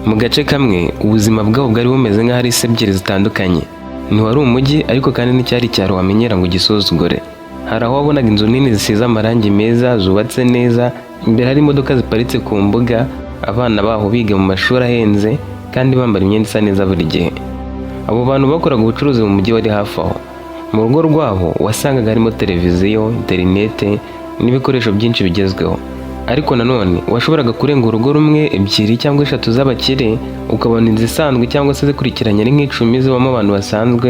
Mu gace kamwe ubuzima bwabo bwari bumeze nk'aho ari isi ebyiri zitandukanye. Ntiwari umujyi ariko kandi nticyari icyaro wamenyera ngo ugisuzugure. Hari aho wabonaga inzu nini zisize amarangi meza, zubatse neza, imbere hari imodoka ziparitse ku mbuga, abana baho biga mu mashuri ahenze kandi bambara imyenda isa neza buri gihe. Abo bantu bakoraga ubucuruzi mu mujyi wari hafi aho. Mu rugo rwabo wasangaga harimo televiziyo, interinete n'ibikoresho byinshi bigezweho. Ariko nanone washoboraga kurenga urugo rumwe, ebyiri cyangwa eshatu z'abakire ukabona inzu isanzwe cyangwa se zikurikiranye ari nk'icumi zibamo abantu basanzwe,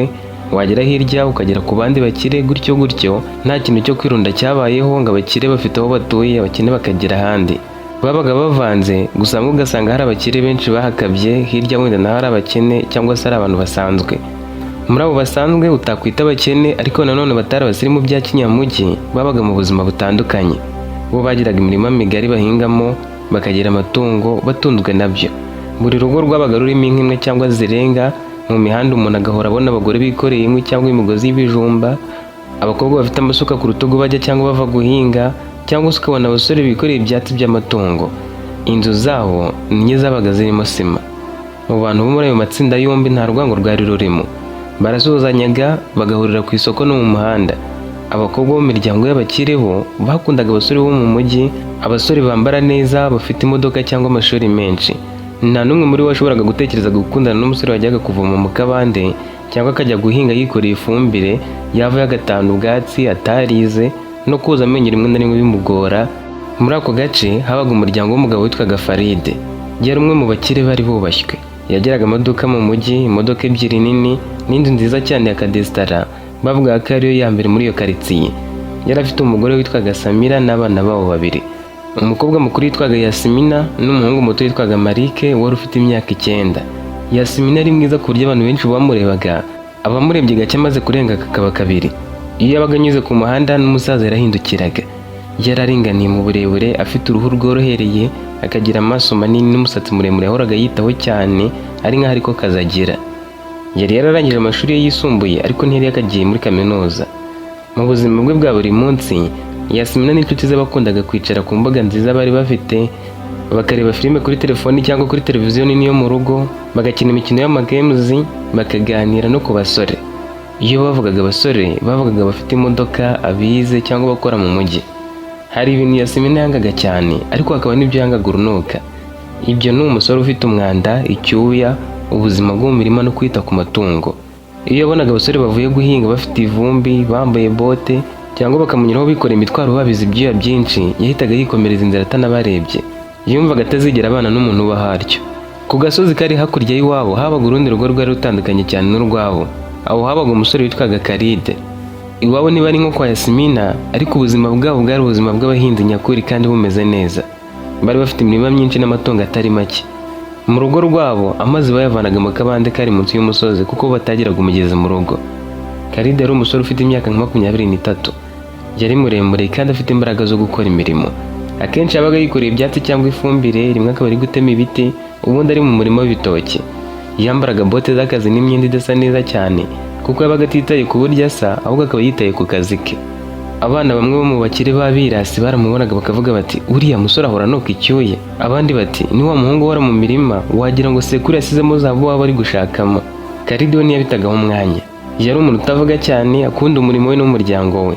wagera hirya ukagera ku bandi bakire gutyo gutyo, nta kintu cyo kwirunda cyabayeho ngo abakire bafite aho batuye abakene bakagera ahandi. Babaga bavanze, gusa bamwe ugasanga hari abakire benshi bahakabye, hirya wenda naho hari abakene cyangwa se ari abantu basanzwe. Muri abo basanzwe utakwita abakene ariko nanone batari abasirimu bya kinyamujyi, babaga mu buzima butandukanye. Bo bagiraga imirima migari bahingamo, bakagira amatungo batunzwe nabyo. Buri rugo rwabaga rurimo inka imwe cyangwa zirenga. Mu mihanda umuntu agahora abona abagore bikoreye inkwi cyangwa imigozi y'ibijumba, abakobwa bafite amasuka ku rutugu bajya cyangwa bava guhinga, cyangwa se ukabona abasore bikoreye ibyatsi by'amatungo. Inzu zabo niyo zabaga zirimo sima. Mu bantu bo muri ayo matsinda yombi nta rwango rwari rurimo. Barasuhuzanyaga, bagahurira ku isoko no mu muhanda. Abakobwa bo mu miryango y'abakire bo bakundaga abasore bo mu mujyi, abasore bambara neza, bafite imodoka cyangwa amashuri menshi. Nta n'umwe muri bo washoboraga gutekereza gukundana n'umusore wajyaga kuvoma mu kabande cyangwa akajya guhinga yikoreye ifumbire, yavayo agatahana ubwatsi atarize no koza amenyo rimwe na rimwe bimugora. Muri ako gace habaga umuryango w'umugabo witwaga Faride. Yari umwe mu bakire bari bubashywe. Yagiraga amaduka mu mujyi, imodoka ebyiri nini n'inzu nziza cyane ya kadesitara, bavuga ko ariyo ya mbere muri iyo karitsiye. Yari afite umugore witwaga Samira n'abana babo babiri. Umukobwa mukuru witwaga Yasimina n'umuhungu muto witwaga Marike wari ufite imyaka 9. Yasimina ari mwiza ku buryo abantu benshi bamurebaga, abamurebye gake amaze kurenga kakaba kabiri. Iyo yabaga anyuze ku muhanda n'umusaza yarahindukiraga. Yararinganiye mu burebure, afite uruhu rworohereye, akagira amaso manini n'umusatsi muremure yahoraga yitaho cyane, ari nk'aho ariko kazagira. Yari yararangije amashuri ye yisumbuye ariko ntiyari yakagiye muri kaminuza. Mu buzima bwe bwa buri munsi, Yasimina n'inshuti ze bakundaga kwicara ku mbuga nziza bari bafite, bakareba filime kuri telefoni cyangwa kuri televiziyo nini yo mu rugo, bagakina imikino y'amagames, bakaganira no ku basore. Iyo bavugaga abasore, bavugaga bafite imodoka, abize cyangwa bakora mu mujyi. Hari ibintu Yasimina yangaga cyane ariko hakaba n'ibyo yangaga urunuka. Ibyo ni umusore ufite umwanda, icyuya, ubuzima bwo mu mirima no kwita ku matungo. Iyo yabonaga abasore bavuye guhinga bafite ivumbi, bambaye bote cyangwa bakamunyuraho bikoreye imitwaro babize ibyuya byinshi, yahitaga yikomereza inzira atanabarebye. Yumvaga atazigera abana n'umuntu uba haryo. Ku gasozi kari hakurya y'iwabo habaga urundi rugo rwari rutandukanye cyane n'urwabo. Aho habaga umusore witwaga Karide. Iwabo niba ari nko kwa Yasimina ariko ubuzima bwabo bwari ubuzima bw'abahinzi nyakuri kandi bumeze neza. Bari bafite imirima myinshi n'amatungo atari make. Mu rugo rwabo amazi bayavanaga mu kabande kari munsi y'umusozi kuko batagiraga umugezi mu rugo. Karide yari umusore ufite imyaka nka 23. Yari muremure kandi afite imbaraga zo gukora imirimo. Akenshi yabaga yikoreye ibyatsi cyangwa ifumbire, rimwe akaba ari gutema ibiti, ubundi ari mu murimo w'ibitoki. Yambaraga bote z'akazi n'imyenda idasa neza cyane kuko yabaga atitaye ku buryo asa, ahubwo akaba yitaye ku kazi ke. Abana bamwe bo mu bakire b'abirasi baramubonaga bakavuga bati uriya musore ahora nuko icyuye. Abandi bati ni wa muhungu wari mu mirima, wagira ngo sekuru yasizemo zahabu waba ari gushakamo. Karide we ntiyabitagaho umwanya. Yari umuntu utavuga cyane, akunda umurimo we n'umuryango we.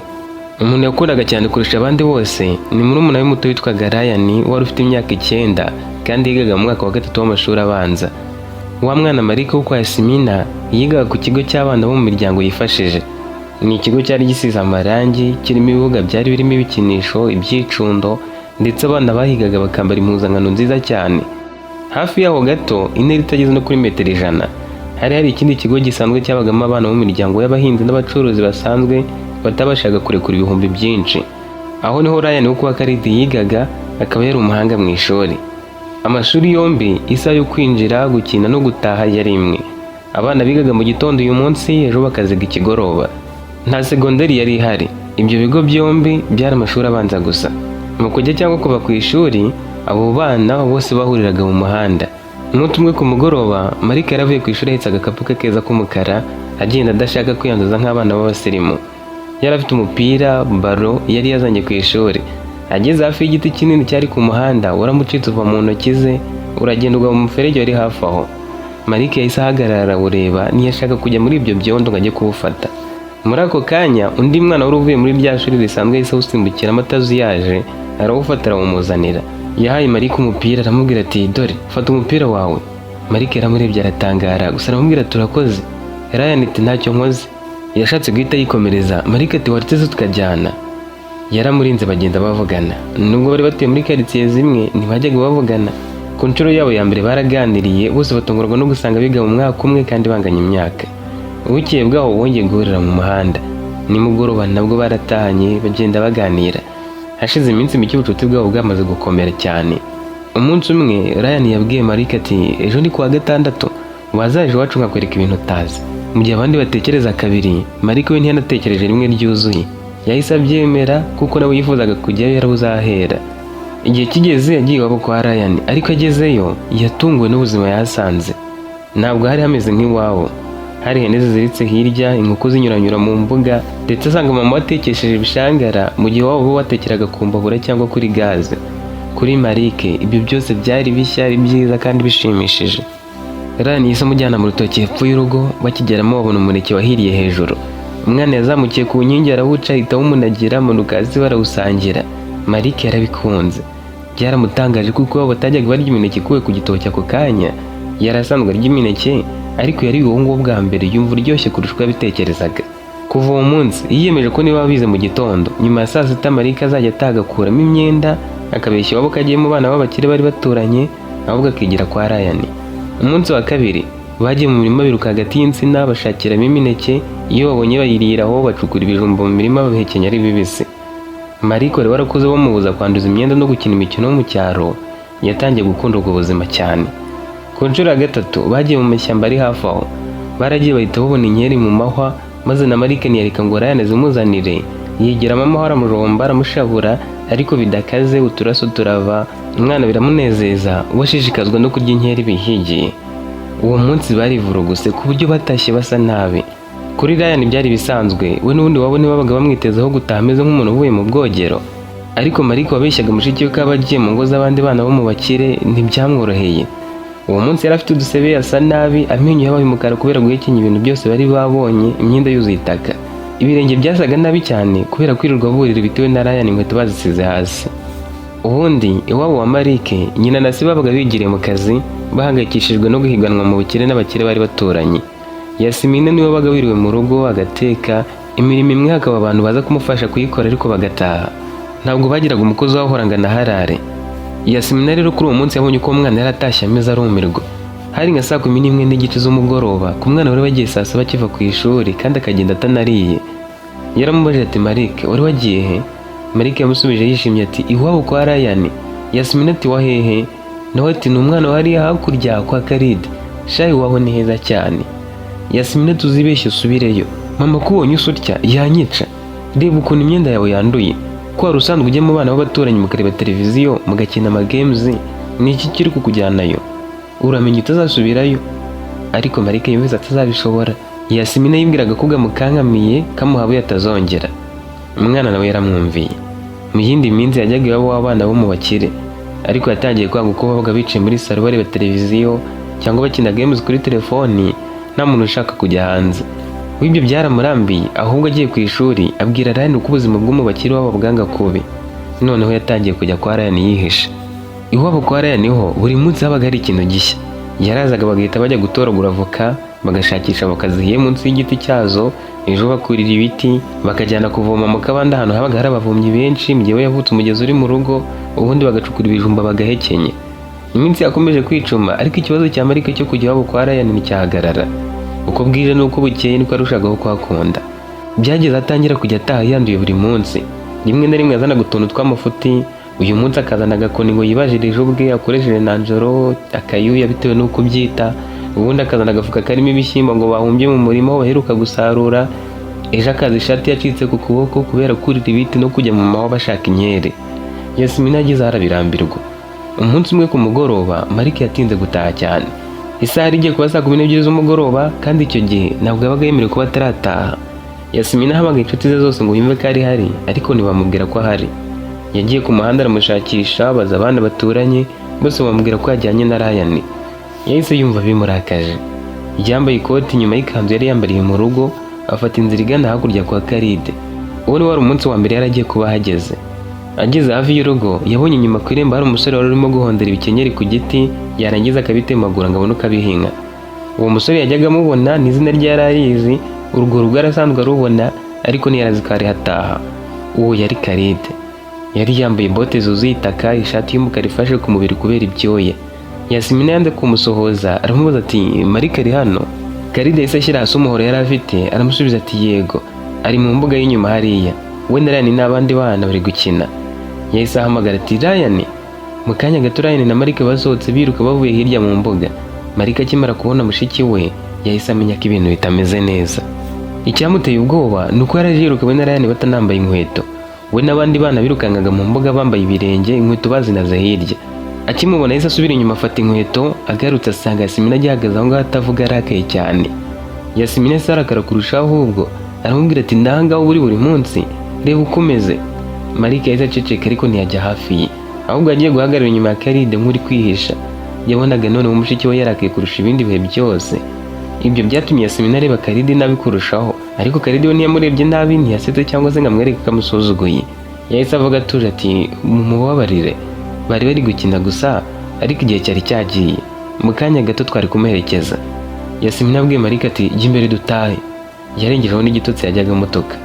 Umuntu yakundaga cyane kurusha abandi bose ni murumuna we muto witwaga Ryan wari ufite imyaka 9 kandi yigaga mu mwaka wa 3 w'amashuri abanza. Wa mwana Marike wo kwa Yasimina yigaga ku kigo cy'abana bo mu miryango yifashije. Ni ikigo cyari gisize amarangi, kirimo ibibuga byari birimo ibikinisho, ibyicundo, ndetse abana bahigaga bakambara impuzankano nziza cyane. Hafi yaho gato, intera itageze no kuri metero 100, hari ikindi kigo gisanzwe cyabagamo abana bo mu miryango y'abahinzi n'abacuruzi basanzwe batabashaga kurekura ibihumbi byinshi. Aho niho Ryan wo kwa Karide yigaga, akaba yari umuhanga mu ishuri. Amashuri yombi isaha yo kwinjira, gukina no gutaha yari imwe. Abana bigaga mu gitondo uyu munsi, ejo bakaziga ikigoroba. Nta segonderi yari ihari. Ibyo bigo byombi byari amashuri abanza gusa. Mu kujya cyangwa kuva ku ishuri, abo bana bose bahuriraga mu muhanda. Umunsi umwe ku mugoroba, Marike yaravuye ku ishuri ahetse agakapu ke keza k'umukara, agenda adashaka kwiyanduza nk'abana b'abasirimu. Yari afite umupira, baro yari yazanye ku ishuri. Ageze hafi y'igiti kinini cyari ku muhanda, waramucitse uva mu ntoki ze, uragenda ugwa mu muferege wari hafi aho. Marike yahise ahagarara arawureba, ntiyashaka kujya muri ibyo byondo ngo ajye kuwufata. Muri ako kanya undi mwana wari uvuye muri rya shuri risanzwe yahise awusimbukiramo atazuyaje, arawufata arawumuzanira. Yahaye Marike umupira aramubwira ati dore fata umupira wawe. Marike yaramurebye aratangara, gusa aramubwira turakoze. Ryan ati ntacyo nkoze. Yashatse guhita yikomereza. Marike ati wariteze tukajyana. Yaramurinze bagenda bavugana. Nubwo bari batuye muri quartier zimwe ntibajyaga bavugana. Ku nshuro yabo ya mbere baraganiriye, bose batungurwa no gusanga biga mu mwaka umwe kandi banganya imyaka. Ubukeye bwaho bongeye guhurira mu muhanda. Nimugoroba nabwo baratahanye bagenda baganira. Hashize iminsi mike ubucuti bwabo bwamaze gukomera cyane. Umunsi umwe Ryan yabwiye Marike ati ejo ni kuwa gatandatu wazaje iwacu nkakwereka ibintu utazi. Mu gihe abandi batekereza kabiri, Marike we ntiyanatekereje rimwe ryuzuye. Yahise abyemera kuko nawe yifuzaga kujyayo yarawuzahera. Igihe kigeze yagiye iwabo kwa Ryan, ariko agezeyo yatunguwe n'ubuzima yasanze. Ntabwo hari hameze nk'iwabo. Hari ihene ziziritse hirya, inkoko zinyuranyura mu mbuga, ndetse asanga mama watekesheje ibishangara mu gihe wabo bo watekeraga ku mbabura cyangwa kuri gaze. Kuri Marike ibyo byose byari bishya, ari byiza kandi bishimishije. Ryan yise amujyana mu rutoki hepfo y'urugo, bakigeramo babona umuneke wahiriye hejuru. Umwana yazamukiye ku nkingi arawuca ahita awumunagira amanuka hasi barawusangira. Marike yarabikunze. Byaramutangaje kuko babo batajyaga barya imineke ikuwe ku gitoki ako kanya. Yarasanzwe arya imineke, ariko yari uwo nguwo bwa mbere yumva uryoshye kurusha uko yabitekerezaga. Kuva uwo munsi yiyemeje ko niba bize mu gitondo nyuma ya saa sita Marike azajya atagakuramo imyenda akabeshya iwabo ko agiye mu bana b'abakire bari baturanye, ahubwo akigira kwa Ryan. Umunsi wa kabiri bagiye mu mirima biruka hagati y'insina bashakiramo imineke, iyo babonye bayiriraho bacukura ibijumba mu mirima babihekenya ari bibisi. Marike wari warakuze bamubuza kwanduza imyenda no gukina imikino yo mu cyaro, yatangiye gukunda ubwo buzima cyane. Ku nshuro ya gatatu bagiye mu mashyamba ari hafi aho, baragiye bahita babona inkeri mu mahwa, maze na Marike ntiyareka ngo Ryan zimuzanire. Yigeramo amahwa aramujomba aramushabura, ariko bidakaze uturaso turava. Umwana biramunezeza, washishikazwa no kurya inkeri bihigiye. Uwo munsi barivuruguse ku buryo batashye basa nabi. Kuri Ryan byari bisanzwe, we n'ubundi wabo babaga bamwitezeho gutaha ameze nk'umuntu uvuye mu bwogero. Ariko Marike wabeshyaga mushiki we ko aba agiye mu ngo z'abandi bana bo mu bakire ntibyamworoheye. Uwo munsi yari afite udusebe yasa nabi, amenyo yabaye umukara kubera guhekenya ibintu byose bari babonye, imyenda yuzuye itaka. Ibirenge byasaga nabi cyane kubera kwirirwa burira bitewe na Ryan inkweto bazisize hasi. Ubundi iwabo wa Marike nyina na se babaga bigiriye mu kazi, bahangayikishijwe no guhiganwa mu bukire n'abakire bari baturanye. Yasmine niwe wabaga wiriwe mu rugo agateka, imirimo imwe hakaba abantu baza kumufasha kuyikora ariko bagataha. Ntabwo bagiraga umukozi wahoranga na harare. Yasmine rero kuri uwo munsi yabonye uko umwana yaratashye ameze arumirwa. Hari nka saa 11 n'igice z'umugoroba, ku mwana wari wagiye saa 7 akiva ku ishuri kandi akagenda atanariye. Yaramubajije ati Marike wari wagiye he? Marike yamusubije yishimye ati iwabo kwa Ryan. Yasmine ati wahehe? Nawe ati ni umwana wari hakurya kwa Karide. Shayi waho ni heza cyane. Yasmine tuzibeshye usubireyo. Mama kubonye usutya yanyica. Reba ukuntu imyenda yawe yanduye. Ko wari usanzwe ujya mu bana b'abaturanyi mukareba televiziyo mugakina ama games, ni iki kiri kukujyanayo? Uramenye utazasubirayo? Ariko Marike yumvise atazabishobora. Yasmine yibwiraga ko gamukankamiye kamuhabuye atazongera. Umwana nawe yaramwumviye. Mu yindi minsi yajyaga iwabo w'abana bo mu bakire, ariko yatangiye kwanga uko babaga bicaye muri salo bareba televiziyo cyangwa bakina games kuri telefoni, nta muntu ushaka kujya hanze. Ibyo byaramurambiye, ahubwo agiye ku ishuri abwira Ryan uko ubuzima bwo mu bakire wabo bwanga kubi. Noneho yatangiye kujya kwa Ryan yihisha. Iwabo kwa Ryan ho buri munsi habaga hari ikintu gishya. Yarazaga bagahita bajya gutoragura avoka, bagashakisha avoka zihiye munsi y'igiti cyazo, ejo bakurira ibiti bakajyana kuvoma mu kabande ahantu habaga hari abavomyi benshi. Mu gihe yavutse umugezi uri mu rugo, ubundi bagacukura ibijumba bagahekenye. Iminsi yakomeje kwicuma, ariko ikibazo cya Marike cyo kujya iwabo kwa Ryan nticyahagarara. Uko bwije nuko bukeye niko arushagaho kuhakunda. Byageze atangira kujya ataha yanduye buri munsi. Rimwe na rimwe azana utuntu tw'amafuti, uyu munsi akazana agakoni ngo yibajirije ubwe akoresheje nanjoro akayuya bitewe n'uko byita, ubundi akazana agafuka karimo ibishyimbo ngo bahumbye mu murima aho baheruka gusarura. Ejo akaza ishati yacitse ku kuboko kubera kurira ibiti no kujya mu mahwa bashaka inkeri. Yasmine agize arabirambirwa. Umunsi umwe ku mugoroba Marike yatinze gutaha cyane. Isaha igiye kuba saa 12 z'umugoroba, kandi icyo gihe ntabwo yabaga yemerewe kuba atarataha. Yasmine ahamagaye inshuti ze zose ngo yumve ko ari hari, ariko ntibamubwira ko ahari. Yagiye ku muhanda aramushakisha, baza abana baturanye, bose bamubwira ko yajyanye na Ryan. Yahise yumva bimurakaje, yambaye ikoti nyuma y'ikanzu yari yambariye mu rugo, afata inzira igana hakurya kwa Karide. Uwo ni wari umunsi wa mbere yari agiye kuba ahageze. Ageze hafi y'urugo yabonye inyuma ku irembo hari umusore wari urimo guhondera ibikenyeri ku giti, yarangiza akabitemagura ngo abone uko abihinga. Uwo musore yajyaga amubona n'izina rye yari arizi, urwo rugo arasanzwe arubona ariko ntiyarazi ko ari hataha. Uwo yari Karide. Yari yambaye bote zuzuye itaka, ishati y'umukara ifashe ku mubiri kubera ibyoya. Yasmina yanze kumusohoza, aramubaza ati Marika ari hano? Karide yahise ashyira hasi umuhoro yari afite, aramusubiza ati yego, ari mu mbuga y'inyuma hariya, we na Ryan n'abandi bana bari gukina. Yahise ahamagara ati Ryan. Mu kanya gato Ryan na Marika basohotse biruka bavuye hirya mu mbuga. Marika akimara kubona mushiki we yahise amenya ko ibintu bitameze neza. Icyamuteye ubwoba ni uko yaraje yiruka we na Ryan batanambaye inkweto. We n'abandi bana birukangaga mu mbuga bambaye ibirenge, inkweto bazinaze hirya. Akimubona yahise asubira inyuma afata inkweto, agarutse asanga Yasmina agihagaze aho ngaho atavuga arakaye cyane. Yasmina yahise arakara kurushaho, ahubwo aramubwira ati ndahangaho buri munsi, reba uko umeze. Marika yahise aceceka ariko ntiyajya hafi ye, ahubwo agiye guhagarara inyuma ya Karide nk'uri kwihisha. Yabonaga none umushiki we yarakaye kurusha ibindi bihe byose. Ibyo byatumye Yasmina areba Karide nabi kurushaho, ariko Karide we ntiyamurebye nabi, ntiyasetse cyangwa se ngo amwereke ko amusuzuguye. Yahise avuga atuje ati mumubabarire, bari bari gukina gusa ariko igihe cyari cyagiye, mu kanya gato twari kumuherekeza. Yasmina abwiye Marika ati jya imbere dutahe. Yarengejeho n'igitotsi yajyaga amutuka.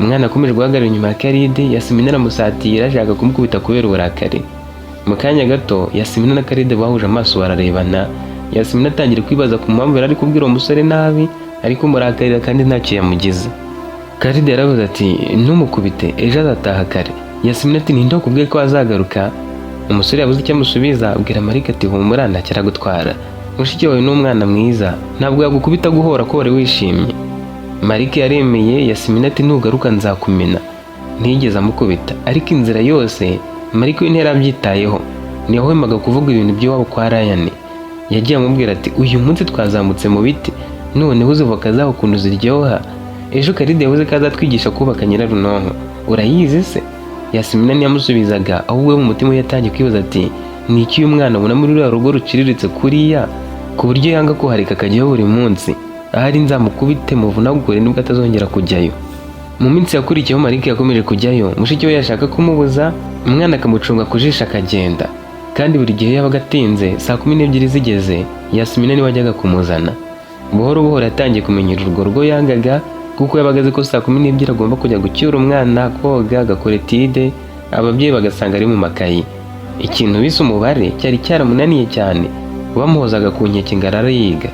Umwana akomeje guhagarara inyuma ya Karide, Yasmina aramusatira ashaka kumukubita kubera uburakari. Mu kanya gato Yasmina na Karide bahuje amaso bararebana. Yasmina atangira kwibaza ku mpamvu yari kubwira uwo musore nabi, ariko murakarira kandi ntacyo yamugize. Karide yaravuze ati ntumukubite, ejo azataha kare. Yasmina ati ninde wakubwiye ko azagaruka? Umusore yabuze icyo amusubiza, abwira Marika ati humura ntacyo aragutwara, mushiki wawe ni umwana mwiza, ntabwo yagukubita guhora ko wari wishimye. Marika yaremeye. Yasmina ati nugaruka nzakumena. Ntiyigeze amukubita, ariko inzira yose Marika we ntiyarabyitayeho, ntiyahwemaga kuvuga ibintu by'iwabo kwa Ryan. Yagiye amubwira ati uyu munsi twazamutse mu biti, noneho uzi voka zaho ukuntu ziryoha, ejo Karide yavuze ko azatwigisha kubaka Nyirarunonko, urayizi se? Yasmina ntiyamusubizaga, ahubwo mu mutima we yatangiye kwibaza ati ni iki uyu mwana abona muri ruriya rugo ruciriritse kuriya ku buryo yanga kuhareka akajyaho buri munsi? Ahari nzamukubite muvunagure nibwo atazongera kujyayo. Mu minsi yakurikiyeho Marika yakomeje kujyayo, mushiki we yashaka kumubuza, umwana akamucunga ku jisho akagenda, kandi buri gihe yabaga atinze, saa 12 zigeze Yasmina niwe wajyaga kumuzana. Buhoro buhoro yatangiye kumenyera urwo rugo yangaga, kuko yabaga azi ko saa 12 agomba kujya gucyura umwana, koga, agakora etide, ababyeyi bagasanga ari mu makayi. Ikintu bise umubare cyari cyaramunaniye cyane, bamuhozaga ku nkeke ngo arara yiga.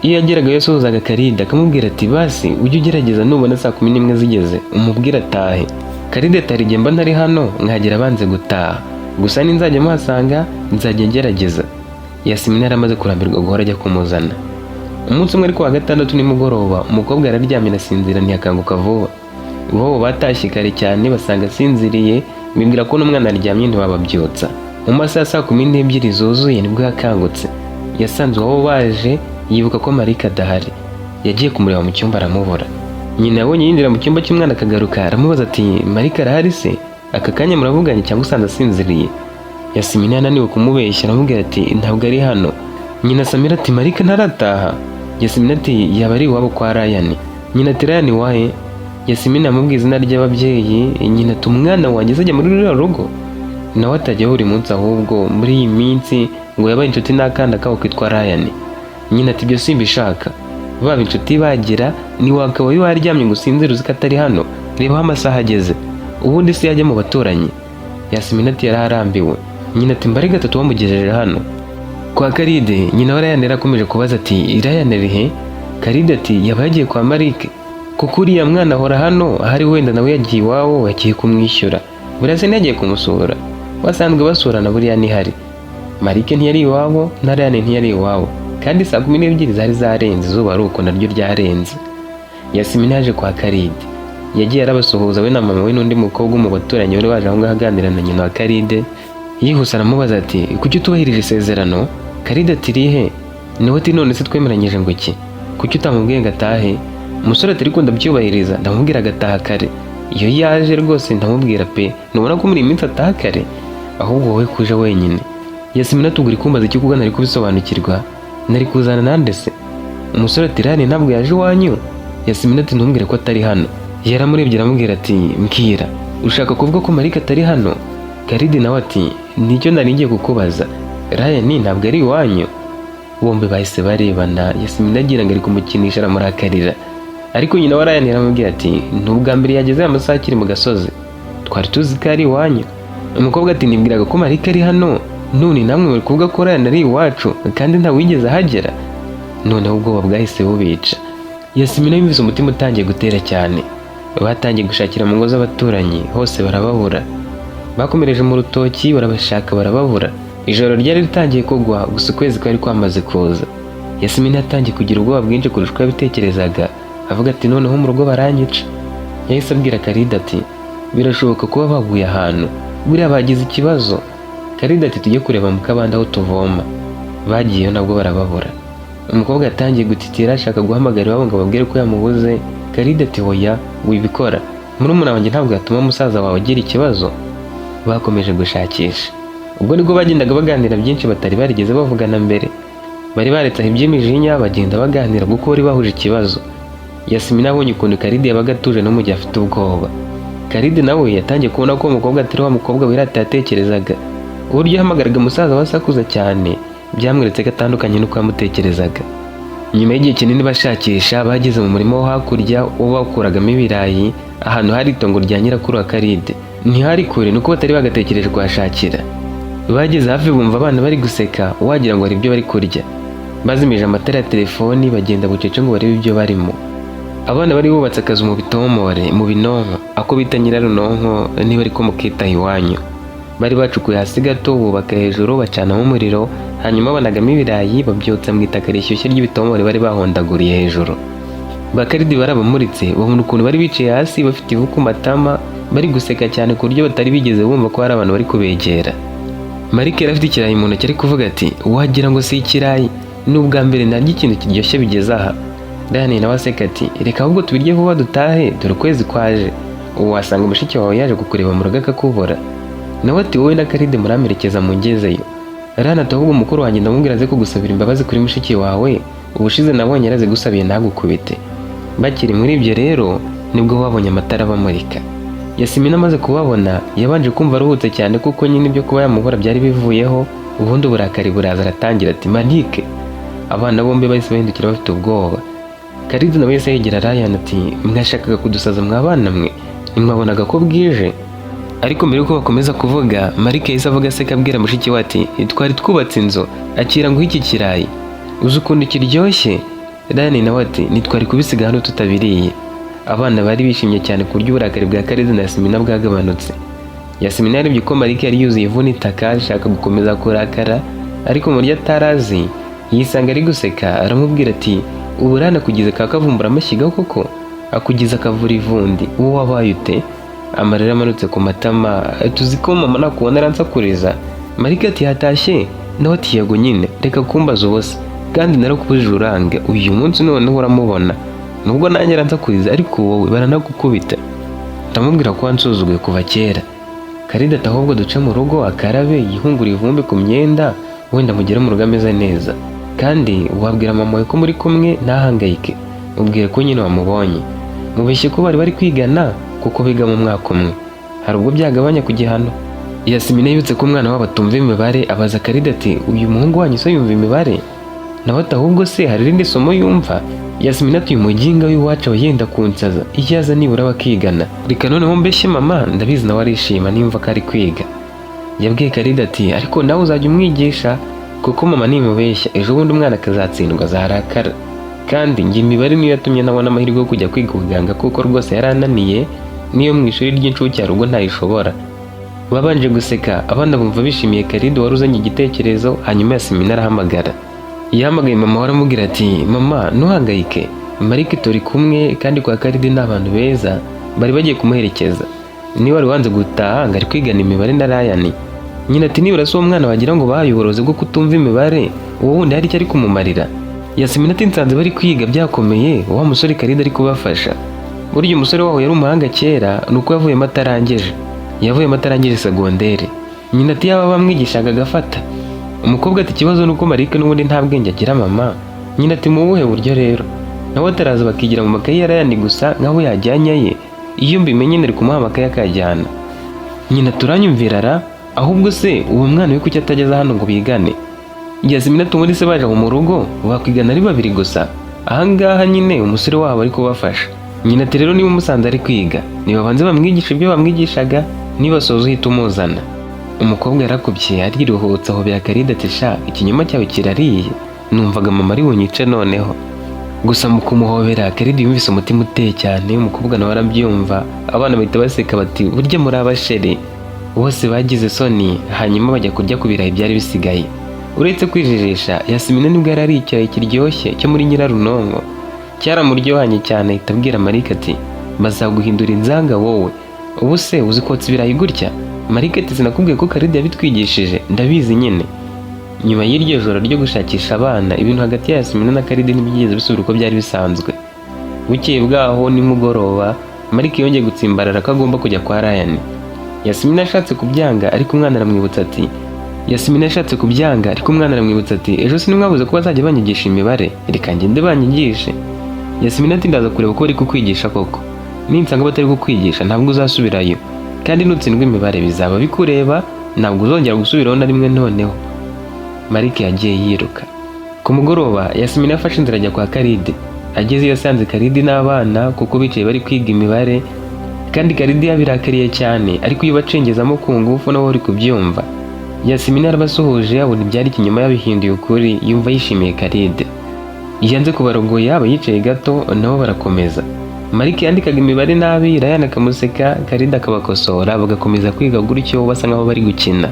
Iyo yageraga yasohozaga Karide akamubwira ati basi ujye ugerageza nubona saa 11 zigeze umubwira atahe. Karide atari igihe mba ntari hano nkagera abanze gutaha, gusa ninzajya muhasanga nzajya ngerageza. Yasmina yaramaze kurambirwa guhora ajya kumuzana. Umunsi umwe ariko wa gatandatu nimugoroba umukobwa araryamye arasinzira ntiyakanguka vuba. Bo batashye kare cyane basanga asinziriye, bibwira ko n'umwana aryamye ntibababyutsa. Mu masaha saa 12 zuzuye nibwo yakangutse. Yasanze uwo baje, yibuka ko Marika adahari. Yagiye kumureba mu cyumba aramubura. Nyina yabonye yinjira mu cyumba cy'umwana akagaruka, aramubaza ati Marika arahari se? Aka kanya muravuganye cyangwa usanze asinziriye? Yasmina yananiwe kumubeshya, aramubwira ati ntabwo ari hano. Nyina Samira ati Marika ntarataha. Yasmina ati yaba ari iwabo kwa Ryan. Nyina ati Ryan wahe? Yasmina amubwiye izina ry'ababyeyi. Nyina ati umwana wanjye ajya muri ruriya rugo? Nawe atajya buri munsi, ahubwo muri iyi minsi ngo yabaye inshuti n'akana kabo kitwa Ryan. Nyina ati ibyo simbishaka, baba inshuti bagira ni wakaba waryamye ngo usinzire uzi ko atari hano, reba aho amasaha ageze, ubundi se yajya mu baturanyi. Yasmina ati yaraharambiwe. Nyina ati mbari gatatu wamugejeje hano kwa Karide. Nyina wa Ryan yarakomeje kubaza ati Ryan ari he? Karide ati yaba yagiye kwa Marike, kuko uriya mwana ahora hano, ahari wenda nawe yagiye iwabo yagiye kumwishyura, buriya se ntiyagiye kumusura, basanzwe basurana buriya nihari. Marike ntiyari iwabo na Ryan ntiyari iwabo, kandi saa 12 zari zarenze, izuba ari uko naryo ryarenze. Yasmina yaje kwa Karide, yagiye arabasuhuza we na mama we n'undi mukobwa mu baturanyi bari baje aho ngaho aganira na nyina wa Karide. Yihuse aramubaza ati kuki utubahirije isezerano? Karide ati rihe? Niwe ati none se twemeranyije ngo iki? Kuki utamubwiye ngo atahe? Umusore ati ariko ndabyubahiriza, ndamubwira agataha kare. Iyo yaje rwose ndamubwira pe, nubona ko muri iminsi ataha kare, ahubwo wowe kuje wenyine. Yasmina ati uri kumbaza iki kuko nari kubisobanukirwa, nari kuzana nande se? Umusore ati Rayane ntabwo yaje iwanyu? Yasmina ati ntumbwire ko atari hano. Yaramurebye aramubwira ati mbwira, ushaka kuvuga ko Marika atari hano? Karidi nawe ati nicyo nari ngiye kukubaza, Rayane ntabwo ari iwanyu? Bombi bahise barebana, Yasmina agira ngo ari kumukinisha aramurakarira, ariko nyina wa Rayane yaramubwira ati n'ubwa mbere yageze amasaha akiri mu gasozi, twari tuzi ko ari iwanyu. Umukobwa ati nibwiraga ko Marika ari hano, none namwe muri kuvuga ko Rayane ari iwacu kandi nta wigeze ahagera. Noneho ubwoba bwahise bubica. Yasmina yumvise umutima utangiye gutera cyane. Batangiye gushakira mu ngo z'abaturanyi, hose barababura. Bakomereje mu rutoki barabashaka barababura. Ijoro ryari ritangiye kugwa, gusa ukwezi kwari kwamaze kuza. Yasmina yatangiye kugira ubwoba bwinshi kurusha uko yabitekerezaga, avuga ati noneho mu rugo baranyica. Yahise abwira Karidi ati birashoboka kuba baguye ahantu, buriya bagize ikibazo. Karidi ati tujye kureba mu kabande aho tuvoma. Bagiyeyo nabwo barababura. Umukobwa yatangiye gutitira ashaka guhamagara iwabo ngo babwire ko yamubuze. Karidi ati hoya wibikora, murumuna wanjye ntabwo yatuma musaza wawe agira ikibazo. Bakomeje gushakisha. Ubwo nibwo bagendaga baganira byinshi batari barigeze bavugana mbere. Bari baretse iby'imijinya bagenda baganira kuko bari bahuje ikibazo. Yasmina abonye ukuntu Karidi yabaga atuje no mu gihe afite ubwoba. Karidi nawe yatangiye kubona ko umukobwa atari wa mukobwa wirata yatekerezaga. Uburyo yahamagaraga umusaza wasakuza cyane byamweretse ko atandukanye n'uko yamutekerezaga. Nyuma y'igihe kinini bashakisha, bageze mu murima wo hakurya uwo bakuragamo ibirayi, ahantu hari itongo rya nyirakuru wa Karidi. Ntihari kure nuko batari bagatekereje kuhashakira. Bageze hafi bumva abana bari guseka, wagira ngo hari ibyo bari kurya. Bazimije amatara ya telefoni bagenda bucece ngo barebe ibyo barimo. Abana bari bubatse akazu mu bitomore, mu binonko, ako bita nyirarunonko niba ariko mukita iwanyu. Bari bacukuye hasi gato bubaka hejuru bacanamo umuriro, hanyuma banagamo ibirayi babyotsa mu itaka rishyushye ry'ibitomore bari bahondaguriye hejuru. Bakaridi barabamuritse babona ukuntu bari bicaye hasi bafite ivu ku matama, bari guseka cyane ku buryo batari bigeze bumva ko hari abantu bari kubegera. Marika yari afite ikirayi mu ntoki ari kuvuga ati wagira ngo si ikirayi, ni ubwa mbere narya ikintu kiryoshye bigeze aha. Rayane nawe aseka ati reka ahubwo tubirye vuba dutahe dore ukwezi kwaje, ubu wasanga mushiki wawe yaje kukureba mu rugo akakubura. Nawe ati wowe na Karidi muramerekeza mu ngezeyo. Rayane ati ahubwo mukuru wanjye ndamubwira aze kugusabira imbabazi kuri mushiki wawe, ubushize nabonye yaraze gusabiye ntagukubite. Bakiri muri ibyo rero nibwo babonye amatara bamurika. Yasmina amaze kubabona yabanje kumva aruhutse cyane kuko nyine ibyo kuba yamubura byari bivuyeho, ubundi uburakari buraza aratangira ati Marike. Abana bombi bahise bahindukira bafite ubwoba. Karidi nawe yahise yegera Rayane ati mwashakaga kudusaza mwabana mwe, nimwabonaga ko bwije? Ariko mbere yuko bakomeza kuvuga, Marike yahise avuga aseka abwira mushiki we ati twari twubatse inzu, akira ngo iki kirayi uzi ukuntu kiryoshye. Rayane nawe ati nitwari kubisiga hano tutabiriye. Abana bari bishimye cyane ku buryo uburakari bwa Karidi na Yasmina bwagabanutse. Yasmina yarebye ko Marike yari yuzuye ivu n'itaka ashaka gukomeza kurakara, ariko mu buryo atarazi yisanga ari guseka aramubwira ati ubu Rayane akugize kakavumbura amashyiga koko, akugize akavura ivundi, uwo wabaye ute? Amarira amanutse ku matama, tuzi ko mama nakubona aransakuriza. Marike ati hatashye, nawe ati yego nyine reka kumbaza ubose, kandi narakubujije urange, uyu munsi noneho uramubona, nubwo nanjye aransakuriza ariko wowe baranagukubita. Ndamubwira ko wansuzuguye kuva kera. Karidi ati ahubwo duce mu rugo akarabe yihungura ivumbi ku myenda, wenda mugere mu rugo ameze neza, kandi wabwira mama we ko muri kumwe ntahangayike, ubwire ko nyine wamubonye. Mubeshye ko bari kwigana kuko biga mu mwaka umwe, hari ubwo byagabanya ku gihano. Yasmina yibutse ko umwana wabo atumva imibare, abaza Karidi ati uyu muhungu wanyu se yumva imibare? Nawe ati ahubwo se hari irindi somo yumva? Yasmina ati uyu muginga w'iwacu aba yenda kunsaza, iyo aza nibura bakigana. Reka noneho mbeshye mama, ndabizi nawe arishima nimva ko ari kwiga. Yabwiye Karidi ati ariko nawe uzajya umwigisha, kuko mama nimubeshya ejo bundi umwana akazatsindwa azarakara. Kandi njye imibare niyo yatumye nabona amahirwe yo kujya kwiga ubuganga kuko rwose yarananiye, niyo mu ishuri ry'incuke hari ubwo ntayishobora. Babanje guseka, abana bumva bishimiye Karidi wari uzanye igitekerezo, hanyuma Yasmina arahamagara. Yahamagaye mama waramubwira ati mama ntuhangayike, Marike turi kumwe kandi kwa Karidi ni abantu beza, bari bagiye kumuherekeza. Niba wari wanze gutaha ngo ari kwigana imibare na Rayane. Nyina ati nibura si uwo mwana wagira ngo bahaye uborozi bwo kutumva imibare, uwo wundi hari icyo ari kumumarira. Yasmina ati nsanze bari kwiga byakomeye, wa musore Karidi ari kubafasha. Burya umusore waho yari umuhanga kera, nuko yavuyemo atarangije segondere. Nyina ati yaba bamwigishaga agafata. Umukobwa ati ikibazo nuko Marike n'ubundi nta bwenge agira mama. Nyina ati mu buhe buryo rero? Nawe ataraza bakigira mu makayi yarayandi gusa nkaho yajyanye ye. Iyo mbimenye nari kumuha amakayi akajyana. Nyina turanyumvira ra, ahubwo se uwo mwana we kuki atageza hano ngo bigane? Yasmina tumuri se baje mu rugo bakwigana ari babiri gusa. Ahangaha nyine umusore wabo ari kubafasha. Nyina ati rero niba umusanze ari kwiga nibabanze bamwigisha ibyo bamwigishaga, nibasoza uhita umuzana. Umukobwa yarakubye ariruhutsa aho Karide ati sha ikinyoma cyawe kirariye, numvaga mama ari bunyice noneho. Gusa mu kumuhobera Karide yumvise umutima uteye cyane. Umukobwa nawe arabyumva, abana bahita baseka bati burya muri abashere. Bose bagize soni hanyuma bajya kurya ku birayi byari bisigaye. Uretse kwijijisha, Yasmina nibwo yari ari icyayi kiryoshye cyo muri Nyirarunonko cyaramuryohanye cyane. Ahita abwira Marike ati bazaguhindura inzanga wowe, ubu se uzi kotsa ibirayi gutya? Marike ati sinakubwiye ko Karide yabitwigishije, ndabizi nyine. Nyuma y'iryo joro ryo gushakisha abana, ibintu hagati ya Yasmina na Karide ntibyigeze bisubira uko byari bisanzwe. Bukeye bwaho nimugoroba Marike yongeye gutsimbarara ko agomba kujya kwa Ryan. Yasmina ashatse kubyanga ariko umwana aramwibutsa ati ejo sinimwabuze ko bazajya banyigisha imibare, reka ngende banyigishe. Yasmina ati ndaza kureba ko bari kukwigisha koko, ninsanga batari kukwigisha ntabwo uzasubirayo, kandi nutsindwa imibare bizaba bikureba, ntabwo uzongera gusubiraho na rimwe noneho. Marike yagiye yiruka. Ku mugoroba Yasmina afashe inzira ajya kwa Karide. Ageze yasanze Karide n'abana kuko bicaye bari kwiga imibare, kandi Karide yabirakariye cyane ariko iyo bacengezamo ku ngufu nawe uri kubyumva. Yasmina arabasuhuje abona ibyari ikinyoma yabihinduye ukuri, yumva yishimiye Karide. Yanze kubarogoya aba yicaye gato nabo barakomeza. Marike yandikaga imibare nabi, Ryan akamuseka, Karide akabakosora bagakomeza kwiga gutyo basa nkaho bari gukina.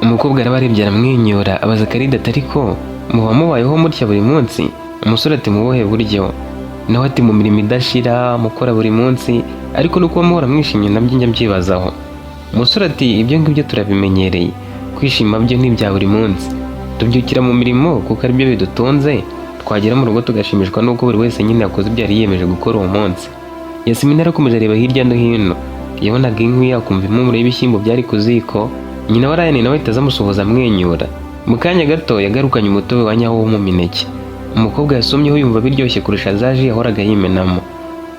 Umukobwa arabarebye aramwenyura abaza Karide ati ariko muba mubayeho mutya buri munsi? Umusore ati mu buhe buryo? Nawe ati mu mirimo idashira mukora buri munsi, ariko nuko muhora mwishimye nabyo njya mbyibazaho. Umusore ati ibyo ngibyo turabimenyereye, kwishima byo n'ibya buri munsi. Tubyukira mu mirimo kuko ari byo bidutunze, twagera mu rugo tugashimishwa nuko buri wese nyine yakoze ibyo yari yiyemeje gukora uwo munsi. Yasmina arakomeje areba hirya no hino, yabonaga inkwi akumva impumuro y'ibishyimbo byari ku ziko. Nyina wa Ryan nawe ahita amusuhuza amwenyura. Mu kanya gato yagarukanye umutobe wa nyawo wo mu mineke. Umukobwa yasomyeho yumva biryoshye kurusha za ji yahoraga yimenamo.